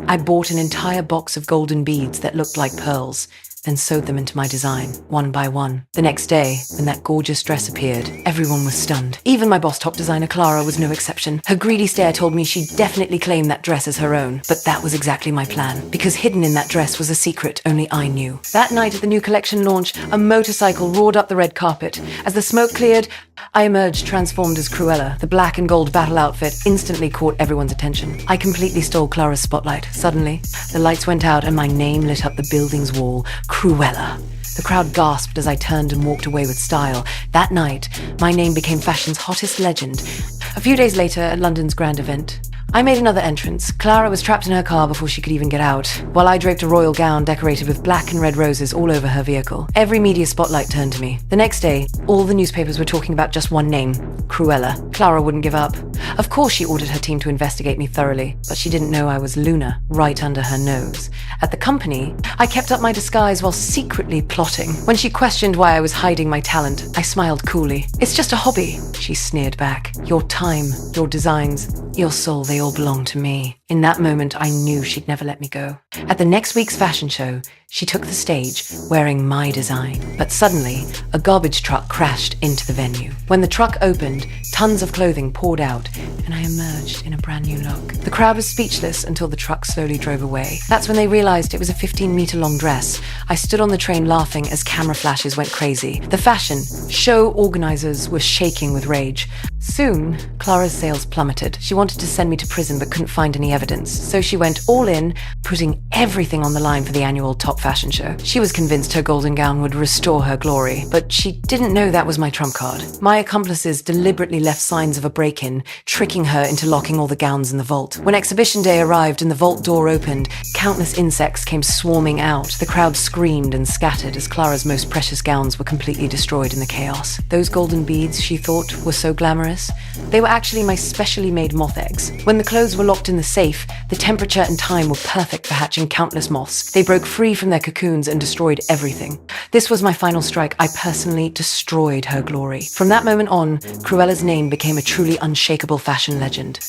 I bought an entire box of golden beads that looked like pearls, then sewed them into my design, one by one. The next day, when that gorgeous dress appeared, everyone was stunned. Even my boss top designer Clara was no exception. Her greedy stare told me she'd definitely claim that dress as her own, but that was exactly my plan, because hidden in that dress was a secret only I knew. That night at the new collection launch, a motorcycle roared up the red carpet. As the smoke cleared, I emerged transformed as Cruella. The black and gold battle outfit instantly caught everyone's attention. I completely stole Clara's spotlight. Suddenly, the lights went out and my name lit up the building's wall. Cruella. The crowd gasped as I turned and walked away with style. That night, my name became fashion's hottest legend. A few days later, at London's grand event, I made another entrance. Clara was trapped in her car before she could even get out, while I draped a royal gown decorated with black and red roses all over her vehicle. Every media spotlight turned to me. The next day, all the newspapers were talking about just one name, Cruella. Clara wouldn't give up. Of course she ordered her team to investigate me thoroughly, but she didn't know I was Luna, right under her nose. At the company, I kept up my disguise while secretly plotting. When she questioned why I was hiding my talent, I smiled coolly. "It's just a hobby," she sneered back. "Your time, your designs, your soul, they all belong to me." In that moment, I knew she'd never let me go. At the next week's fashion show, she took the stage wearing my design. But suddenly, a garbage truck crashed into the venue. When the truck opened, tons of clothing poured out, and I emerged in a brand new look. The crowd was speechless until the truck slowly drove away. That's when they realized it was a 15-meter-long dress. I stood on the train laughing as camera flashes went crazy. The fashion show organizers were shaking with rage. Soon, Clara's sales plummeted. She wanted to send me to prison but couldn't find any evidence, so she went all in, putting everything on the line for the annual top fashion show. She was convinced her golden gown would restore her glory, but she didn't know that was my trump card. My accomplices deliberately left signs of a break-in, tricking her into locking all the gowns in the vault. When exhibition day arrived and the vault door opened, countless insects came swarming out. The crowd screamed and scattered as Clara's most precious gowns were completely destroyed in the chaos. Those golden beads she thought were so glamorous, they were actually my specially made moth eggs. When the clothes were locked in the safe, the temperature and time were perfect for hatching countless moths. They broke free from their cocoons and destroyed everything. This was my final strike. I personally destroyed her glory. From that moment on, Cruella's name became a truly unshakable fashion legend.